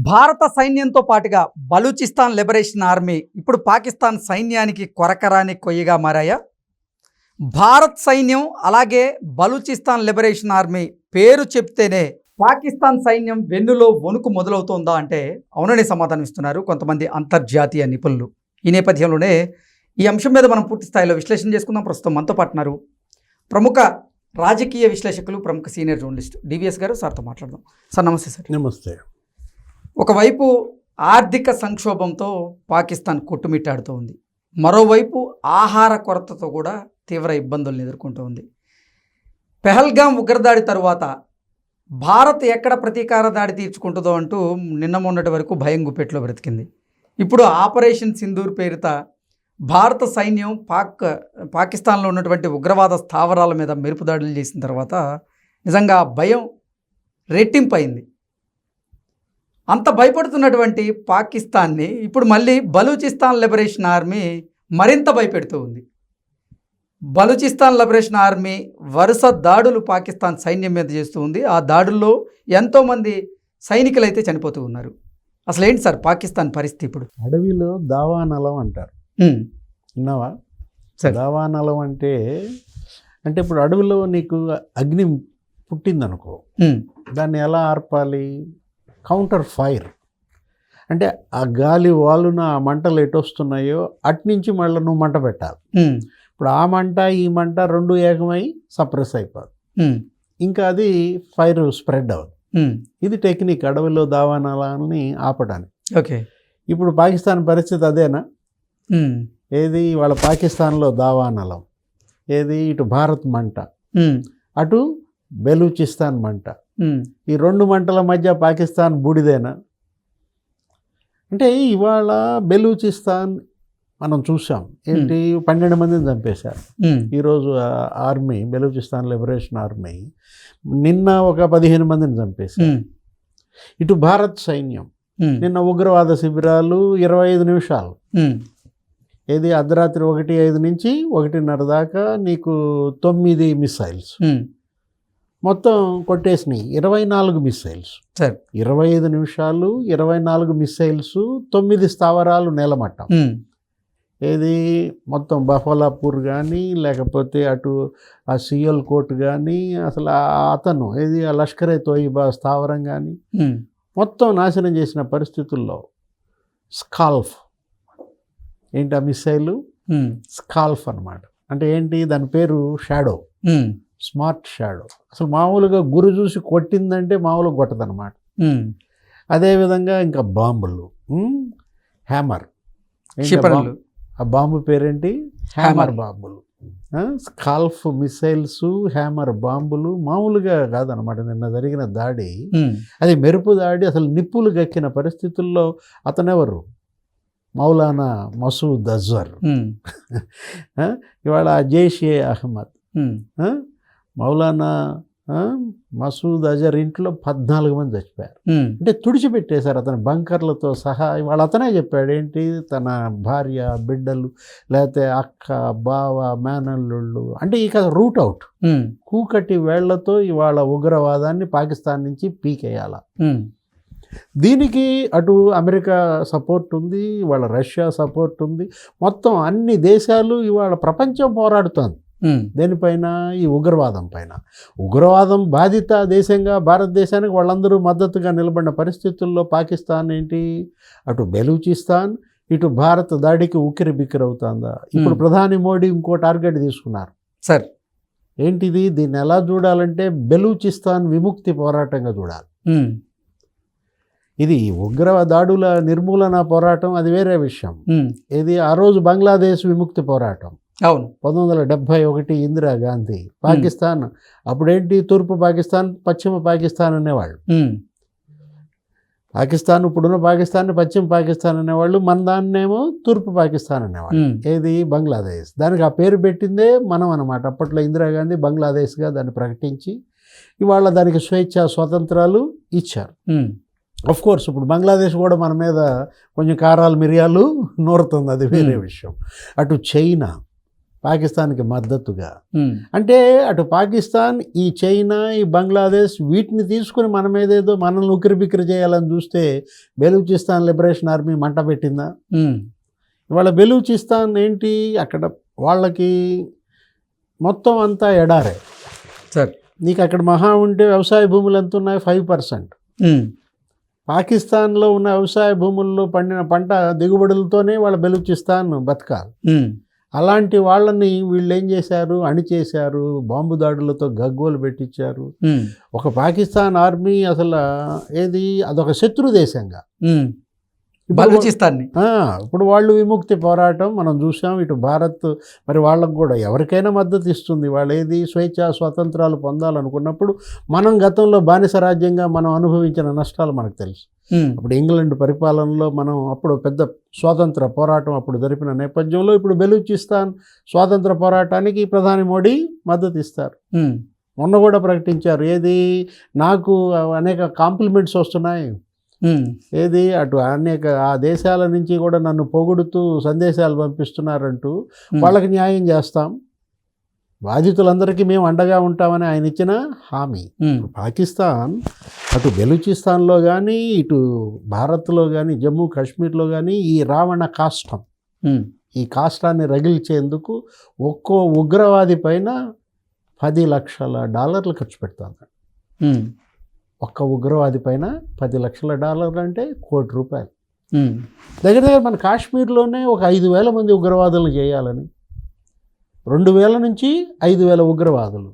భారత సైన్యంతో పాటుగా బలూచిస్తాన్ లిబరేషన్ ఆర్మీ ఇప్పుడు పాకిస్తాన్ సైన్యానికి కొరకరాని కొయ్యగా మారాయా? భారత్ సైన్యం అలాగే బలూచిస్తాన్ లిబరేషన్ ఆర్మీ పేరు చెప్తేనే పాకిస్తాన్ సైన్యం వెన్నులో వణుకు మొదలవుతోందా అంటే అవుననే సమాధానం ఇస్తున్నారు కొంతమంది అంతర్జాతీయ నిపుణులు. ఈ నేపథ్యంలోనే ఈ అంశం మీద మనం పూర్తి స్థాయిలో విశ్లేషణ చేసుకుందాం. ప్రస్తుతం మనతో పాటున్నారు ప్రముఖ రాజకీయ విశ్లేషకులు, ప్రముఖ సీనియర్ జర్నలిస్ట్ డివిఎస్ గారు. సార్తో మాట్లాడదాం. సార్ నమస్తే. సార్ నమస్తే. ఒకవైపు ఆర్థిక సంక్షోభంతో పాకిస్తాన్ కొట్టుమిట్టాడుతూ ఉంది, మరోవైపు ఆహార కొరతతో కూడా తీవ్ర ఇబ్బందులను ఎదుర్కొంటూ ఉంది. పెహల్గాం ఉగ్రదాడి తరువాత భారత్ ఎక్కడ ప్రతీకార దాడి తీర్చుకుంటుందో అంటూ నిన్న మొన్నటి వరకు భయం గుప్పెట్లో బ్రతికింది. ఇప్పుడు ఆపరేషన్ సింధూర్ పేరిట భారత సైన్యం పాకిస్తాన్లో ఉన్నటువంటి ఉగ్రవాద స్థావరాల మీద మెరుపు దాడులు చేసిన తర్వాత నిజంగా భయం రెట్టింపైంది. అంత భయపడుతున్నటువంటి పాకిస్తాన్ని ఇప్పుడు మళ్ళీ బలూచిస్తాన్ లిబరేషన్ ఆర్మీ మరింత భయపెడుతూ ఉంది. బలూచిస్తాన్ లిబరేషన్ ఆర్మీ వరుస దాడులు పాకిస్తాన్ సైన్యం మీద చేస్తూ ఉంది. ఆ దాడుల్లో ఎంతోమంది సైనికులు అయితే చనిపోతూ ఉన్నారు. అసలు ఏంటి సార్ పాకిస్తాన్ పరిస్థితి ఇప్పుడు? అడవిలో దావానలం అంటారు, విన్నావా? దావానలం అంటే ఇప్పుడు అడవిలో నీకు అగ్ని పుట్టిందనుకో, దాన్ని ఎలా ఆర్పాలి? కౌంటర్ ఫైర్ అంటే ఆ గాలి వాలున ఆ మంటలు ఎటు వస్తున్నాయో అట్నుంచి మళ్ళీ నువ్వు మంట పెట్టాలి. ఇప్పుడు ఆ మంట ఈ మంట రెండు ఏకమై సప్రెస్ అయిపోదు, ఇంకా అది ఫైర్ స్ప్రెడ్ అవ్వదు. ఇది టెక్నిక్ అడవిలో దావానలాన్ని ఆపడానికి. ఓకే, ఇప్పుడు పాకిస్తాన్ పరిస్థితి అదేనా? ఏది వాళ్ళ పాకిస్తాన్లో దావానలం, ఏది ఇటు భారత్ మంట, అటు బెలూచిస్తాన్ మంట. ఈ రెండు మంటల మధ్య పాకిస్తాన్ బూడిదేనా? అంటే ఇవాళ బెలూచిస్తాన్ మనం చూసాం, ఏంటి 12 మందిని చంపేశారు ఈరోజు ఆర్మీ, బెలూచిస్తాన్ లిబరేషన్ ఆర్మీ నిన్న ఒక 15 మందిని చంపేశారు. ఇటు భారత్ సైన్యం నిన్న ఉగ్రవాద శిబిరాలు 25 నిమిషాలు, ఏది అర్ధరాత్రి 1:05 నుంచి 1:30 దాకా నీకు 9 మిసైల్స్ మొత్తం కొట్టేసినాయి. 24 మిసైల్స్, 25 నిమిషాలు 24 మిసైల్స్, 9 స్థావరాలు నేలమట్టం. ఏది మొత్తం బఫలాపూర్ కానీ లేకపోతే అటు ఆ సియల్ కోట్ కానీ, అసలు అతను ఏది ఆ లష్కరే తోయిబా స్థావరం కానీ మొత్తం నాశనం చేసిన పరిస్థితుల్లో స్కాల్ఫ్, ఏంటి ఆ మిసైలు? స్కాల్ఫ్ అన్నమాట. అంటే ఏంటి దాని పేరు? Shadow, smart shadow. అసలు మామూలుగా గురి చూసి కొట్టిందంటే మామూలుగా కొట్టదనమాట. అదేవిధంగా ఇంకా బాంబులు, హ్యామర్, ఆ బాంబు పేరేంటి? హ్యామర్ బాంబులు. స్కాల్ఫ్ మిసైల్స్, హ్యామర్ బాంబులు మామూలుగా కాదనమాట. నిన్న జరిగిన దాడి అది మెరుపు దాడి, అసలు నిప్పులు గక్కిన పరిస్థితుల్లో అతనెవరు? మౌలానా మసూద్ అజర్. ఇవాళ జైషే అహ్మద్, మౌలానా మసూద్ అజర్ ఇంట్లో 14 మంది చచ్చిపోయారు. అంటే తుడిచిపెట్టేశారు అతని బంకర్లతో సహా. ఇవాళ అతనే చెప్పాడు ఏంటి, తన భార్య, బిడ్డలు, లేకపోతే అక్క, బావ, మేనల్లుళ్ళు, అంటే ఇక రూట్ అవుట్, కూకటి వేళ్లతో ఇవాళ ఉగ్రవాదాన్ని పాకిస్తాన్ నుంచి పీకేయాల. దీనికి అటు అమెరికా సపోర్ట్ ఉంది, ఇవాళ రష్యా సపోర్ట్ ఉంది, మొత్తం అన్ని దేశాలు ఇవాళ ప్రపంచం పోరాడుతోంది దేనిపైన? ఈ ఉగ్రవాదం పైన. ఉగ్రవాదం బాధిత దేశంగా భారతదేశానికి వాళ్ళందరూ మద్దతుగా నిలబడిన పరిస్థితుల్లో పాకిస్తాన్ ఏంటి, అటు బెలూచిస్తాన్ ఇటు భారత్ దాడికి ఉక్కిరి బిక్కిరి అవుతుందా? ఇప్పుడు ప్రధాని మోడీ ఇంకో టార్గెట్ తీసుకున్నారు సార్. ఏంటిది? దీన్ని ఎలా చూడాలంటే బెలూచిస్తాన్ విముక్తి పోరాటంగా చూడాలి. ఇది ఉగ్రదాడుల నిర్మూలన పోరాటం అది వేరే విషయం. ఇది ఆ రోజు బంగ్లాదేశ్ విముక్తి పోరాటం. అవును, 1971 ఇందిరాగాంధీ. పాకిస్తాన్ అప్పుడేంటి, తూర్పు పాకిస్తాన్, పశ్చిమ పాకిస్తాన్ అనేవాళ్ళు. పాకిస్తాన్ ఇప్పుడున్న పాకిస్తాన్ పశ్చిమ పాకిస్తాన్ అనేవాళ్ళు, మన దాన్నేమో తూర్పు పాకిస్తాన్ అనేవాళ్ళు. ఏది? బంగ్లాదేశ్. దానికి ఆ పేరు పెట్టిందే మనం అనమాట. అప్పట్లో ఇందిరాగాంధీ బంగ్లాదేశ్గా దాన్ని ప్రకటించి ఇవాళ దానికి స్వేచ్ఛ స్వాతంత్రాలు ఇచ్చారు. అఫ్ కోర్స్ ఇప్పుడు బంగ్లాదేశ్ కూడా మన మీద కొంచెం కారాలు మిరియాలు నూరుతుంది, అది వేరే విషయం. అటు చైనా, పాకిస్తాన్కి మద్దతుగా. అంటే అటు పాకిస్తాన్, ఈ చైనా, ఈ బంగ్లాదేశ్ వీటిని తీసుకుని మన మీద ఏదో మనల్ని ఉక్కిరిబిక్కిరి చేయాలని చూస్తే బెలూచిస్తాన్ లిబరేషన్ ఆర్మీ మంట పెట్టిందా? ఇవాళ బెలూచిస్తాన్ ఏంటి, అక్కడ వాళ్ళకి మొత్తం అంతా ఎడారే సార్. నీకు అక్కడ మహా ఉంటే వ్యవసాయ భూములు ఎంత ఉన్నాయి? 5%. పాకిస్తాన్లో ఉన్న వ్యవసాయ భూముల్లో పండిన పంట దిగుబడులతోనే వాళ్ళ బెలూచిస్తాన్ బతకాలి. అలాంటి వాళ్ళని వీళ్ళు ఏం చేశారు, అణిచేశారు, బాంబు దాడులతో గగ్గోలు పెట్టించారు. ఒక పాకిస్తాన్ ఆర్మీ అసలు ఏది, అదొక శత్రు దేశంగా బలూచిస్తాన్ని. ఇప్పుడు వాళ్ళు విముక్తి పోరాటం మనం చూసాం. ఇటు భారత్ మరి వాళ్ళకు కూడా ఎవరికైనా మద్దతు ఇస్తుంది. వాళ్ళు ఏది స్వేచ్ఛ స్వాతంత్రాలు పొందాలనుకున్నప్పుడు మనం గతంలో బానిస రాజ్యంగా మనం అనుభవించిన నష్టాలు మనకు తెలుసు. అప్పుడు ఇంగ్లాండ్ పరిపాలనలో మనం అప్పుడు పెద్ద స్వాతంత్ర పోరాటం అప్పుడు జరిపిన నేపథ్యంలో ఇప్పుడు బెలూచిస్తాన్ స్వాతంత్ర పోరాటానికి ప్రధాని మోడీ మద్దతు ఇస్తారు. మొన్న కూడా ప్రకటించారు, ఏది నాకు అనేక కాంప్లిమెంట్స్ వస్తున్నాయి, ఏది అటు అనేక ఆ దేశాల నుంచి కూడా నన్ను పొగుడుతూ సందేశాలు పంపిస్తున్నారంటూ వాళ్ళకి న్యాయం చేస్తాం, బాధితులందరికీ మేము అండగా ఉంటామని ఆయన ఇచ్చిన హామీ. పాకిస్తాన్ అటు బెలూచిస్తాన్లో కానీ ఇటు భారత్లో కానీ జమ్మూ కాశ్మీర్లో కానీ ఈ రావణ కాష్టం, ఈ కాష్టాన్ని రగిల్చేందుకు ఒక్కో ఉగ్రవాది పైన $10 లక్షల ఖర్చు పెడుతుంది. ఒక్క ఉగ్రవాది పైన $10 లక్షల అంటే ₹1 కోటి. దగ్గర దగ్గర మన కాశ్మీర్లోనే ఒక 5,000 మంది ఉగ్రవాదులను చేయాలని, 2,000 నుంచి 5,000 ఉగ్రవాదులు.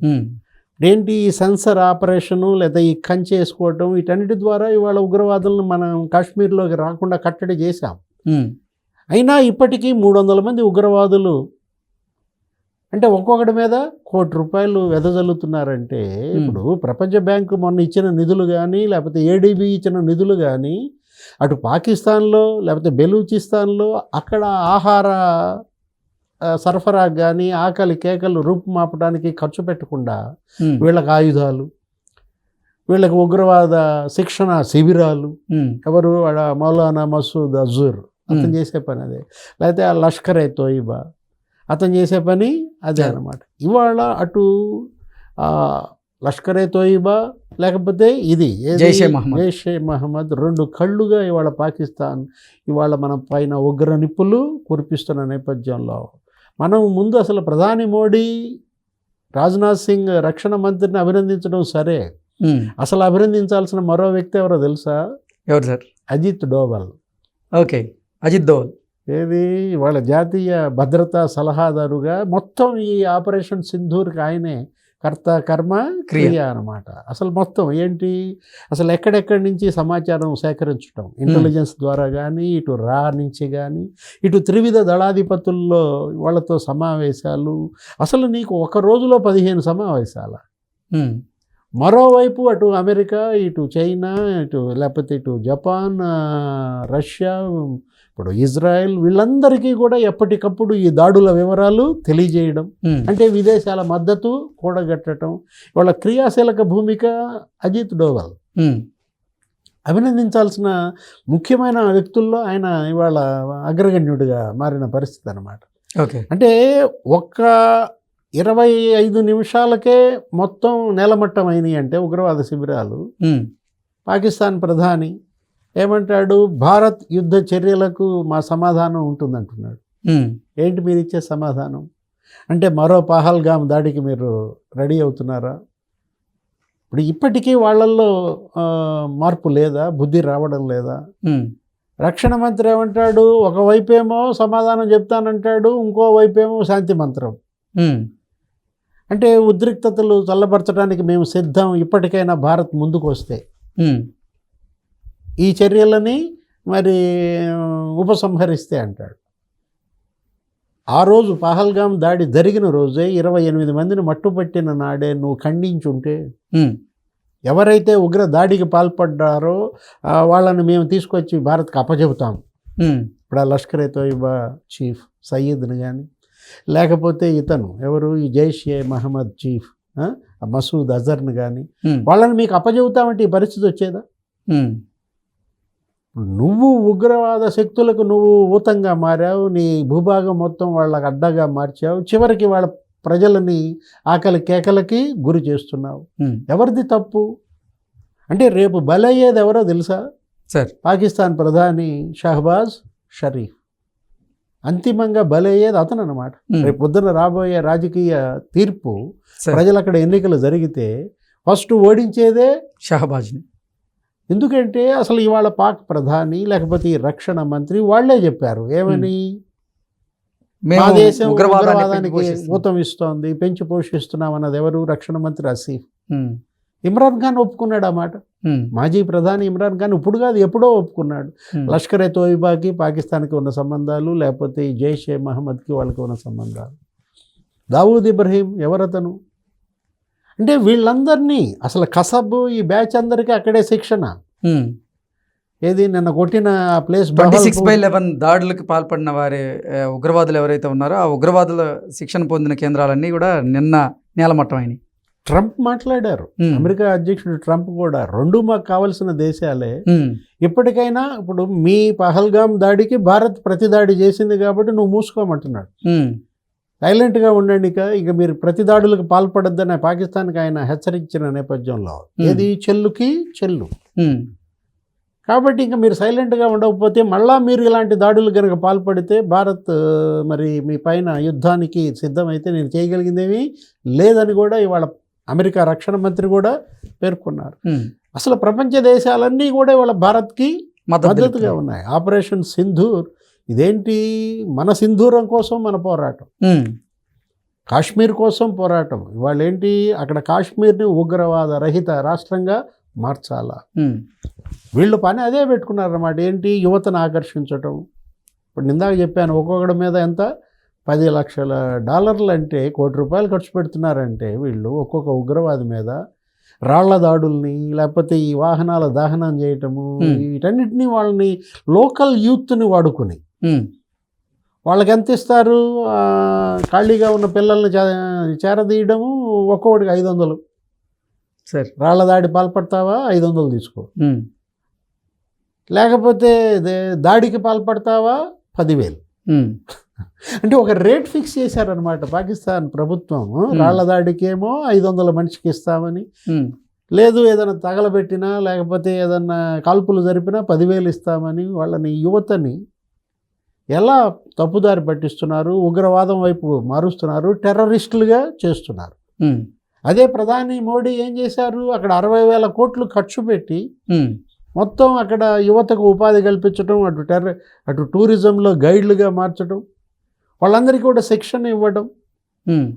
ఏంటి ఈ సెన్సర్ ఆపరేషను లేదా ఈ కంచె వేసుకోవటం, వీటన్నిటి ద్వారా ఇవాళ ఉగ్రవాదులను మనం కాశ్మీర్లోకి రాకుండా కట్టడి చేశాం. అయినా ఇప్పటికీ 300 మంది ఉగ్రవాదులు, అంటే ఒక్కొక్కటి మీద ₹1 కోటి వెదజల్లుతున్నారంటే, ఇప్పుడు ప్రపంచ బ్యాంకు మొన్న ఇచ్చిన నిధులు కానీ లేకపోతే ఏడీబీ ఇచ్చిన నిధులు కానీ అటు పాకిస్తాన్లో లేకపోతే బెలూచిస్తాన్లో అక్కడ ఆహార సరఫరా కానీ ఆకలి కేకలు రూపుమాపడానికి ఖర్చు పెట్టకుండా వీళ్ళకి ఆయుధాలు, వీళ్ళకి ఉగ్రవాద శిక్షణ శిబిరాలు, ఎవరు మౌలానా మసూద్ అజర్ అతను చేసే పని అదే, లేకపోతే ఆ లష్కర్ ఏ తోయిబా అతను చేసే పని అదే అన్నమాట. ఇవాళ అటు లష్కర్ ఏ తోయిబా లేకపోతే ఇది జైషే మహమ్మద్ 2 కళ్ళుగా ఇవాళ పాకిస్తాన్ ఇవాళ మన పైన ఉగ్ర నిప్పులు కురిపిస్తున్న నేపథ్యంలో మనం ముందు అసలు ప్రధాని మోడీ రాజ్నాథ్ సింగ్ రక్షణ మంత్రిని అభినందించడం సరే, అసలు అభినందించాల్సిన మరో వ్యక్తి ఎవరో తెలుసా? ఎవరు సార్? అజిత్ డోవల్. ఓకే, అజిత్ డోవల్ ఏది వాళ్ళ జాతీయ భద్రతా సలహాదారుగా మొత్తం ఈ ఆపరేషన్ సింధూర్కి ఆయనే కర్త కర్మ క్రియ అన్నమాట. అసలు మొత్తం ఏంటి, అసలు ఎక్కడెక్కడి నుంచి సమాచారం సేకరించడం ఇంటెలిజెన్స్ ద్వారా కానీ, ఇటు రా నుంచి కానీ, ఇటు త్రివిధ దళాధిపతుల్లో వాళ్ళతో సమావేశాలు, అసలు నీకు ఒక రోజులో 15 సమావేశాల. మరోవైపు అటు అమెరికా, ఇటు చైనా, ఇటు లేకపోతే ఇటు జపాన్, రష్యా, ఇప్పుడు ఇజ్రాయెల్, వీళ్ళందరికీ కూడా ఎప్పటికప్పుడు ఈ దాడుల వివరాలు తెలియజేయడం, అంటే విదేశాల మద్దతు కూడగట్టడం, వాళ్ళ క్రియాశీలక భూమిక అజిత్ డోవల్. అభినందించాల్సిన ముఖ్యమైన వ్యక్తుల్లో ఆయన ఇవాళ అగ్రగణ్యుడిగా మారిన పరిస్థితి అన్నమాట. ఓకే, అంటే ఒక్క 25 నిమిషాలకే మొత్తం నేలమట్టం అయినాయి అంటే ఉగ్రవాద శిబిరాలు. పాకిస్తాన్ ప్రధాని ఏమంటాడు, భారత్ యుద్ధ చర్యలకు మా సమాధానం ఉంటుందంటున్నాడు. ఏంటి మీరు ఇచ్చే సమాధానం అంటే, మరో పహల్గామ్ దాడికి మీరు రెడీ అవుతున్నారా? ఇప్పుడు ఇప్పటికీ వాళ్ళల్లో మార్పు లేదా, బుద్ధి రావడం లేదా? రక్షణ మంత్రి ఏమంటాడు, ఒకవైపేమో సమాధానం చెప్తానంటాడు, ఇంకోవైపేమో శాంతి మంత్రం. అంటే ఉద్రిక్తతలు చల్లబరచడానికి మేము సిద్ధం, ఇప్పటికైనా భారత్ ముందుకు వస్తే ఈ చర్యలని మరి ఉపసంహరిస్తే అంటాడు. ఆ రోజు పహల్గామ్ దాడి జరిగిన రోజే 28 మందిని మట్టుపట్టిన నాడే నువ్వు ఖండించుంటే, ఎవరైతే ఉగ్ర దాడికి పాల్పడ్డారో వాళ్ళని మేము తీసుకొచ్చి భారత్కి అప్పచెబుతాం. ఇప్పుడు ఆ లష్కర్ ఏ తోయిబా చీఫ్ సయ్యద్ని కానీ, లేకపోతే ఇతను ఎవరు ఈ జైషే మహమ్మద్ చీఫ్ మసూద్ అజర్ని కానీ, వాళ్ళని మీకు అప్పచెబుతామంటే ఈ పరిస్థితి వచ్చేదా? నువ్వు ఉగ్రవాద శక్తులకు నువ్వు ఊతంగా మారావు, నీ భూభాగం మొత్తం వాళ్ళకి అడ్డగా మార్చావు, చివరికి వాళ్ళ ప్రజలని ఆకలి కేకలకి గురి చేస్తున్నావు. ఎవరిది తప్పు? అంటే రేపు బలయ్యేది ఎవరో తెలుసా? సార్, పాకిస్తాన్ ప్రధాని షహబాజ్ షరీఫ్. అంతిమంగా బలయ్యేది అతను అన్నమాట. రేపు పొద్దున రాబోయే రాజకీయ తీర్పు, ప్రజలు అక్కడ ఎన్నికలు జరిగితే ఫస్ట్ ఓడించేదే షహబాజ్ని. ఎందుకంటే అసలు ఇవాళ పాక్ ప్రధాని లేకపోతే ఈ రక్షణ మంత్రి వాళ్ళే చెప్పారు ఏమని, మా దేశం ఉగ్రవాదానికి ఊతం ఇస్తోంది, పెంచి పోషిస్తున్నాం అన్నది ఎవరు? రక్షణ మంత్రి ఆసిఫ్. ఇమ్రాన్ ఖాన్ ఒప్పుకున్నాడు ఆ మాట. మాజీ ప్రధాని ఇమ్రాన్ ఖాన్ ఇప్పుడు కాదు ఎప్పుడో ఒప్పుకున్నాడు. లష్కర్ ఎ తోయిబాకి పాకిస్తాన్కి ఉన్న సంబంధాలు, లేకపోతే ఈ జైషే మహమ్మద్కి వాళ్ళకి ఉన్న సంబంధాలు. దావూద్ ఇబ్రహీం ఎవరతను? అంటే వీళ్ళందరినీ అసలు కసబ్ ఈ బ్యాచ్ అందరికీ అక్కడే శిక్షణ. ఏది నిన్న కొట్టిన ప్లేస్ 26/11 దాడులకు పాల్పడిన వారి ఉగ్రవాదులు ఎవరైతే ఉన్నారో ఆ ఉగ్రవాదుల శిక్షణ పొందిన కేంద్రాలన్నీ కూడా నిన్న నేలమట్టం అయినాయి. ట్రంప్ మాట్లాడారు, అమెరికా అధ్యక్షుడు ట్రంప్ కూడా, రెండు మాకు కావలసిన దేశాలే, ఇప్పటికైనా ఇప్పుడు మీ పహల్గామ్ దాడికి భారత్ ప్రతి దాడి చేసింది కాబట్టి నువ్వు మూసుకోమంటున్నాడు. సైలెంట్గా ఉండండి, ఇక మీరు ప్రతి దాడులకు పాల్పడొద్దని పాకిస్తాన్కి ఆయన హెచ్చరించిన నేపథ్యంలో ఏది చెల్లుకి చెల్లు. కాబట్టి ఇంకా మీరు సైలెంట్గా ఉండకపోతే మళ్ళా మీరు ఇలాంటి దాడులు కనుక పాల్పడితే భారత్ మరి మీ పైన యుద్ధానికి సిద్ధమైతే నేను చేయగలిగిందేమీ లేదని కూడా ఇవాళ అమెరికా రక్షణ మంత్రి కూడా పేర్కొన్నారు. అసలు ప్రపంచ దేశాలన్నీ కూడా ఇవాళ భారత్కి మద్దతుగా ఉన్నాయి. ఆపరేషన్ సింధూర్ ఇదేంటి? మన సింధూరం కోసం మన పోరాటం, కాశ్మీర్ కోసం పోరాటం. ఇవాళ ఏంటి? అక్కడ కాశ్మీర్ని ఉగ్రవాద రహిత రాష్ట్రంగా మార్చాలా. వీళ్ళు పని అదే పెట్టుకున్నారన్నమాట. ఏంటి? యువతను ఆకర్షించటం. ఇప్పుడు ఇందాక చెప్పాను, ఒక్కొక్కడి మీద ఎంత $10 లక్షల అంటే ₹1 కోటి ఖర్చు పెడుతున్నారంటే వీళ్ళు ఒక్కొక్క ఉగ్రవాది మీద. రాళ్ల దాడుల్ని, లేకపోతే ఈ వాహనాల దహనం చేయటము, వీటన్నిటినీ వాళ్ళని లోకల్ యూత్ని వాడుకుని వాళ్ళకి ఎంత ఇస్తారు? ఖాళీగా ఉన్న పిల్లల్ని చేరదీయడము, ఒక్కొక్కడికి 500. సరే, రాళ్ల దాడి పాల్పడతావా? 500 తీసుకో. లేకపోతే దాడికి పాల్పడతావా? 10,000. అంటే ఒక రేట్ ఫిక్స్ చేశారనమాట పాకిస్తాన్ ప్రభుత్వం. రాళ్ల దాడికి ఏమో 500 మనిషికి ఇస్తామని, లేదు ఏదైనా తగలబెట్టినా లేకపోతే ఏదన్నా కాల్పులు జరిపినా 10,000 ఇస్తామని వాళ్ళని, యువతని ఎలా తప్పుదారి పట్టిస్తున్నారు, ఉగ్రవాదం వైపు మారుస్తున్నారు, టెర్రరిస్టులుగా చేస్తున్నారు. అదే ప్రధాని మోడీ ఏం చేశారు? అక్కడ 60,000 కోట్లు ఖర్చు పెట్టి మొత్తం అక్కడ యువతకు ఉపాధి కల్పించడం, అటు టూరిజంలో గైడ్లుగా మార్చడం, వాళ్ళందరికీ కూడా శిక్షణ ఇవ్వడం,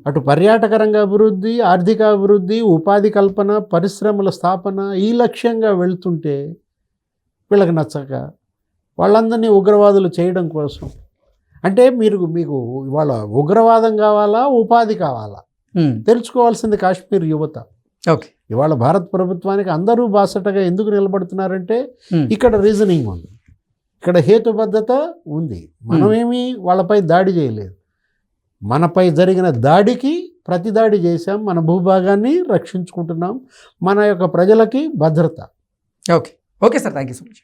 అటు పర్యాటక రంగ అభివృద్ధి, ఆర్థిక అభివృద్ధి, ఉపాధి కల్పన, పరిశ్రమల స్థాపన, ఈ లక్ష్యంగా వెళ్తుంటే వీళ్ళకి నచ్చక వాళ్ళందరినీ ఉగ్రవాదులు చేయడం కోసం. అంటే మీకు ఇవాళ ఉగ్రవాదం కావాలా, ఉపాధి కావాలా తెలుసుకోవాల్సింది కాశ్మీర్ యువత. ఓకే, ఇవాళ భారత ప్రభుత్వానికి అందరూ బాసటగా ఎందుకు నిలబడుతున్నారంటే ఇక్కడ రీజనింగ్ ఉంది, ఇక్కడ హేతుబద్ధత ఉంది. మనమేమి వాళ్ళపై దాడి చేయలేదు, మనపై జరిగిన దాడికి ప్రతిదాడి చేశాం, మన భూభాగాన్ని రక్షించుకుంటున్నాం, మన యొక్క ప్రజలకి భద్రత. Okay okay sir, thank you so much.